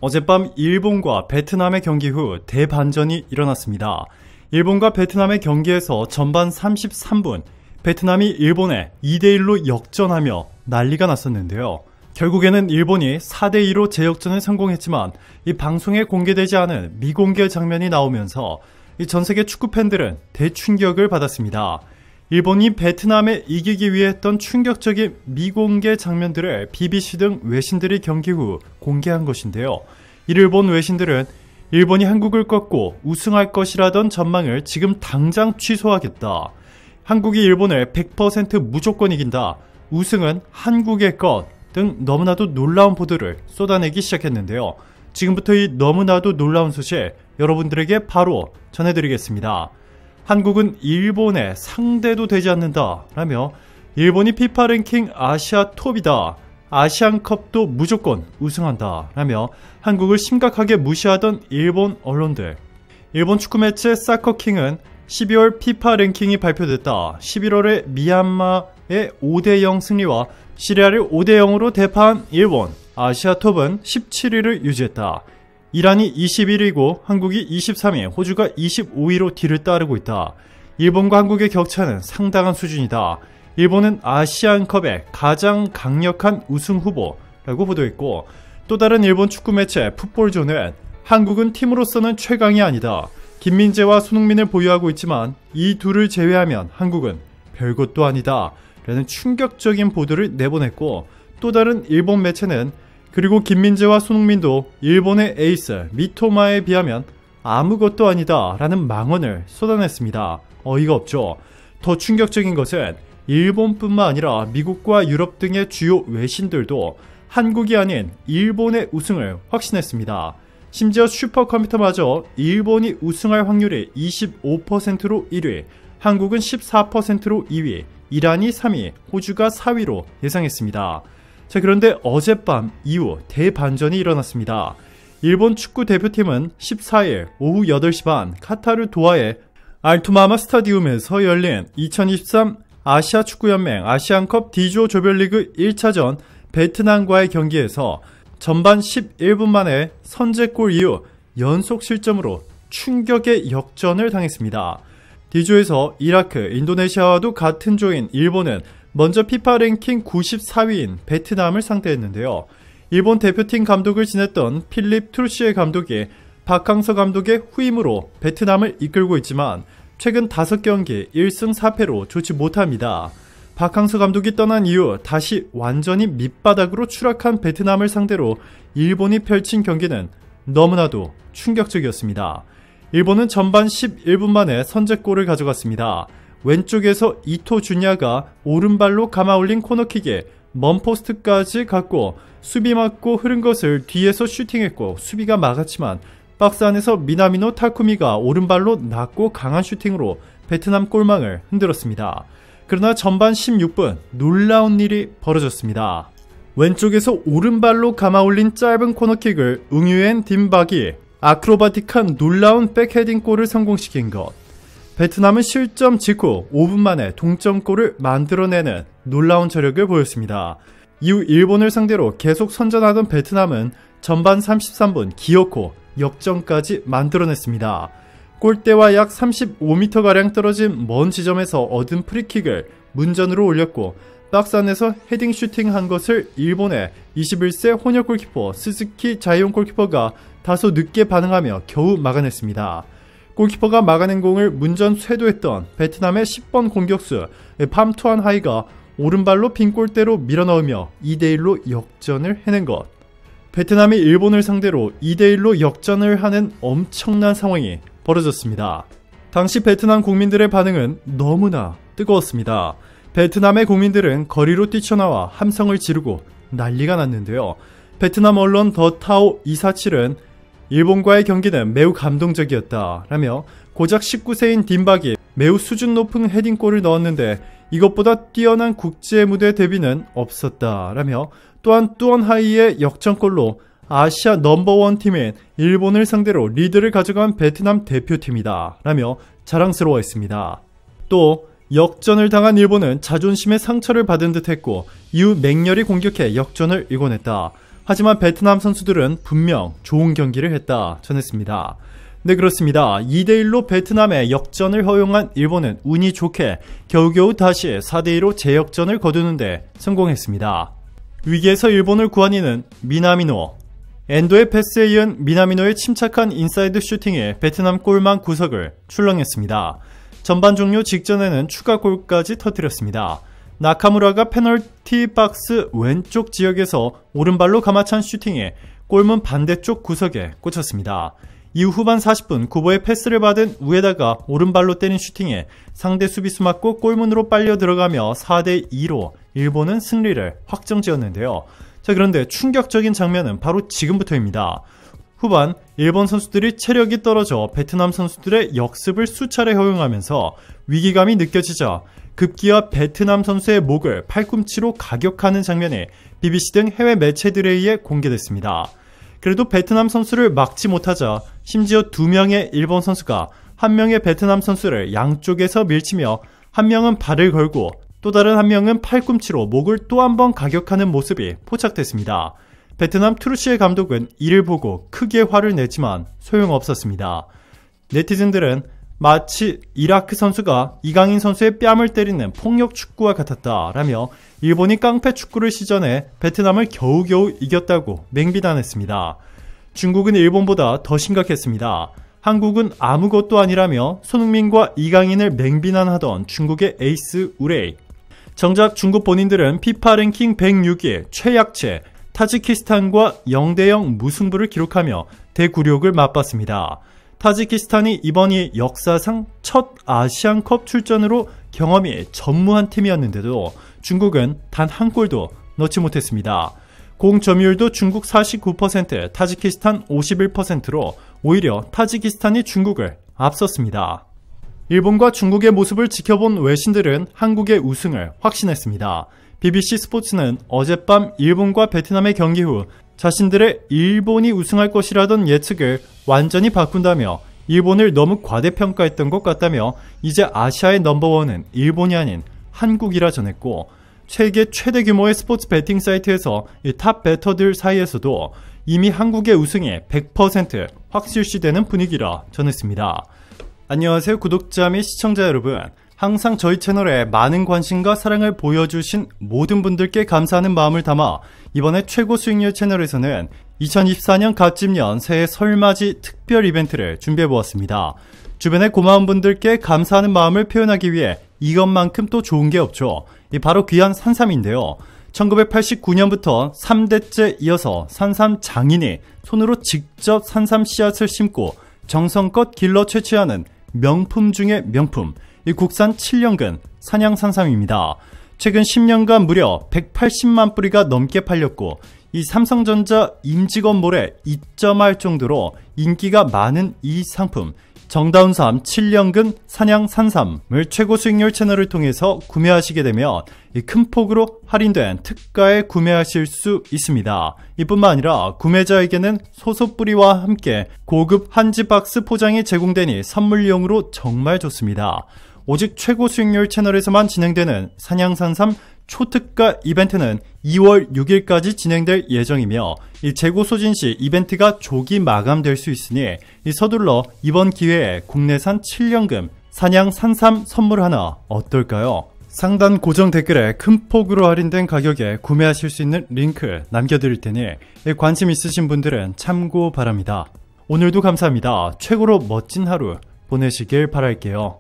어젯밤 일본과 베트남의 경기 후 대반전이 일어났습니다. 일본과 베트남의 경기에서 전반 33분 베트남이 일본에 2대1로 역전하며 난리가 났었는데요. 결국에는 일본이 4대2로 재역전에 성공했지만 이 방송에 공개되지 않은 미공개 장면이 나오면서 이 전세계 축구팬들은 대충격을 받았습니다. 일본이 베트남에 이기기 위해 했던 충격적인 미공개 장면들을 BBC 등 외신들이 경기 후 공개한 것인데요. 이를 본 외신들은 일본이 한국을 꺾고 우승할 것이라던 전망을 지금 당장 취소하겠다. 한국이 일본을 100% 무조건 이긴다. 우승은 한국의 것 등 너무나도 놀라운 보도를 쏟아내기 시작했는데요. 지금부터 이 너무나도 놀라운 소식 여러분들에게 바로 전해드리겠습니다. 한국은 일본의 상대도 되지 않는다 라며 일본이 피파 랭킹 아시아 톱이다. 아시안컵도 무조건 우승한다 라며 한국을 심각하게 무시하던 일본 언론들. 일본 축구 매체 사커킹은 12월 피파 랭킹이 발표됐다. 11월에 미얀마의 5대0 승리와 시리아를 5대0으로 대파한 일본. 아시아 톱은 17위를 유지했다. 이란이 21위고 한국이 23위, 호주가 25위로 뒤를 따르고 있다. 일본과 한국의 격차는 상당한 수준이다. 일본은 아시안컵의 가장 강력한 우승 후보라고 보도했고, 또 다른 일본 축구 매체 풋볼존은 한국은 팀으로서는 최강이 아니다. 김민재와 손흥민을 보유하고 있지만 이 둘을 제외하면 한국은 별것도 아니다 라는 충격적인 보도를 내보냈고, 또 다른 일본 매체는 그리고 김민재와 손흥민도 일본의 에이스 미토마에 비하면 아무것도 아니다 라는 망언을 쏟아냈습니다. 어이가 없죠. 더 충격적인 것은 일본뿐만 아니라 미국과 유럽 등의 주요 외신들도 한국이 아닌 일본의 우승을 확신했습니다. 심지어 슈퍼컴퓨터마저 일본이 우승할 확률이 25%로 1위, 한국은 14%로 2위, 이란이 3위, 호주가 4위로 예상했습니다. 자, 그런데 어젯밤 이후 대반전이 일어났습니다. 일본 축구 대표팀은 14일 오후 8시 반 카타르 도하의 알투마마 스타디움에서 열린 2023 아시아 축구연맹 아시안컵 D조 조별리그 1차전 베트남과의 경기에서 전반 11분 만에 선제골 이후 연속 실점으로 충격의 역전을 당했습니다. D조에서 이라크, 인도네시아와도 같은 조인 일본은 먼저 피파 랭킹 94위인 베트남을 상대했는데요. 일본 대표팀 감독을 지냈던 필립 트루시에 감독이 박항서 감독의 후임으로 베트남을 이끌고 있지만 최근 5경기 1승 4패로 좋지 못합니다. 박항서 감독이 떠난 이후 다시 완전히 밑바닥으로 추락한 베트남을 상대로 일본이 펼친 경기는 너무나도 충격적이었습니다. 일본은 전반 11분 만에 선제골을 가져갔습니다. 왼쪽에서 이토 주냐가 오른발로 감아올린 코너킥에 먼 포스트까지 갔고 수비 맞고 흐른 것을 뒤에서 슈팅했고 수비가 막았지만 박스 안에서 미나미노 타쿠미가 오른발로 낮고 강한 슈팅으로 베트남 골망을 흔들었습니다. 그러나 전반 16분 놀라운 일이 벌어졌습니다. 왼쪽에서 오른발로 감아올린 짧은 코너킥을 응유엔 딤박이 아크로바틱한 놀라운 백헤딩 골을 성공시킨 것. 베트남은 실점 직후 5분 만에 동점골을 만들어내는 놀라운 저력을 보였습니다. 이후 일본을 상대로 계속 선전하던 베트남은 전반 33분 기어코 역전까지 만들어냈습니다. 골대와 약 35m가량 떨어진 먼 지점에서 얻은 프리킥을 문전으로 올렸고 박스 안에서 헤딩 슈팅한 것을 일본의 21세 혼혈 골키퍼 스즈키 자이온 골키퍼가 다소 늦게 반응하며 겨우 막아냈습니다. 골키퍼가 막아낸 공을 문전 쇄도했던 베트남의 10번 공격수 팜투안 하이가 오른발로 빈 골대로 밀어넣으며 2대1로 역전을 해낸 것. 베트남이 일본을 상대로 2대1로 역전을 하는 엄청난 상황이 벌어졌습니다. 당시 베트남 국민들의 반응은 너무나 뜨거웠습니다. 베트남의 국민들은 거리로 뛰쳐나와 함성을 지르고 난리가 났는데요. 베트남 언론 더 타오 247은 일본과의 경기는 매우 감동적이었다 라며 고작 19세인 딤박이 매우 수준 높은 헤딩골을 넣었는데 이것보다 뛰어난 국제 무대 데뷔는 없었다 라며 또한 뚜언하이의 역전골로 아시아 넘버원 팀인 일본을 상대로 리드를 가져간 베트남 대표팀이다 라며 자랑스러워했습니다. 또 역전을 당한 일본은 자존심의 상처를 받은 듯 했고 이후 맹렬히 공격해 역전을 일궈냈다. 하지만 베트남 선수들은 분명 좋은 경기를 했다 전했습니다. 네, 그렇습니다. 2대1로 베트남의 역전을 허용한 일본은 운이 좋게 겨우겨우 다시 4대2로 재역전을 거두는데 성공했습니다. 위기에서 일본을 구한 이는 미나미노. 엔도의 패스에 이은 미나미노의 침착한 인사이드 슈팅에 베트남 골망 구석을 출렁했습니다. 전반 종료 직전에는 추가골까지 터뜨렸습니다. 나카무라가 페널티 박스 왼쪽 지역에서 오른발로 감아찬 슈팅에 골문 반대쪽 구석에 꽂혔습니다. 이후 후반 40분 구보의 패스를 받은 우에다가 오른발로 때린 슈팅에 상대 수비수 맞고 골문으로 빨려 들어가며 4대2로 일본은 승리를 확정지었는데요. 자, 그런데 충격적인 장면은 바로 지금부터입니다. 후반 일본 선수들이 체력이 떨어져 베트남 선수들의 역습을 수차례 허용하면서 위기감이 느껴지자 급기야 베트남 선수의 목을 팔꿈치로 가격하는 장면이 BBC 등 해외 매체들에 의해 공개됐습니다. 그래도 베트남 선수를 막지 못하자 심지어 2명의 일본 선수가 1명의 베트남 선수를 양쪽에서 밀치며 1명은 발을 걸고 또 다른 1명은 팔꿈치로 목을 또 한 번 가격하는 모습이 포착됐습니다. 베트남 트루시에 감독은 이를 보고 크게 화를 냈지만 소용없었습니다. 네티즌들은 마치 이라크 선수가 이강인 선수의 뺨을 때리는 폭력 축구와 같았다라며 일본이 깡패 축구를 시전해 베트남을 겨우겨우 이겼다고 맹비난했습니다. 중국은 일본보다 더 심각했습니다. 한국은 아무것도 아니라며 손흥민과 이강인을 맹비난하던 중국의 에이스 우레이. 정작 중국 본인들은 피파 랭킹 106위 최약체 타지키스탄과 0대0 무승부를 기록하며 대굴욕을 맛봤습니다. 타지키스탄이 이번이 역사상 첫 아시안컵 출전으로 경험이 전무한 팀이었는데도 중국은 단 한 골도 넣지 못했습니다. 공 점유율도 중국 49%, 타지키스탄 51%로 오히려 타지키스탄이 중국을 앞섰습니다. 일본과 중국의 모습을 지켜본 외신들은 한국의 우승을 확신했습니다. BBC 스포츠는 어젯밤 일본과 베트남의 경기 후 자신들의 일본이 우승할 것이라던 예측을 완전히 바꾼다며 일본을 너무 과대평가했던 것 같다며 이제 아시아의 넘버원은 일본이 아닌 한국이라 전했고, 세계 최대 규모의 스포츠 베팅 사이트에서 이 탑 베터들 사이에서도 이미 한국의 우승이 100% 확실시되는 분위기라 전했습니다. 안녕하세요, 구독자 및 시청자 여러분. 항상 저희 채널에 많은 관심과 사랑을 보여주신 모든 분들께 감사하는 마음을 담아 이번에 최고 수익률 채널에서는 2024년 갑진년 새해 설맞이 특별 이벤트를 준비해보았습니다. 주변에 고마운 분들께 감사하는 마음을 표현하기 위해 이것만큼 또 좋은 게 없죠. 바로 귀한 산삼인데요. 1989년부터 3대째 이어서 산삼 장인이 손으로 직접 산삼 씨앗을 심고 정성껏 길러 채취하는 명품 중의 명품, 이 국산 7년근 산양산삼입니다. 최근 10년간 무려 180만 뿌리가 넘게 팔렸고, 이 삼성전자 임직원몰에 입점할 정도로 인기가 많은 이 상품, 정다운삼 7년근 산양산삼을 최고 수익률 채널을 통해서 구매하시게 되면 큰 폭으로 할인된 특가에 구매하실 수 있습니다. 이뿐만 아니라 구매자에게는 소소뿌리와 함께 고급 한지 박스 포장이 제공되니 선물용으로 정말 좋습니다. 오직 최고 수익률 채널에서만 진행되는 산양산삼 초특가 이벤트는 2월 6일까지 진행될 예정이며, 이 재고 소진 시 이벤트가 조기 마감될 수 있으니 서둘러 이번 기회에 국내산 7년금 산양산삼 선물 하나 어떨까요? 상단 고정 댓글에 큰 폭으로 할인된 가격에 구매하실 수 있는 링크 남겨드릴 테니 관심 있으신 분들은 참고 바랍니다. 오늘도 감사합니다. 최고로 멋진 하루 보내시길 바랄게요.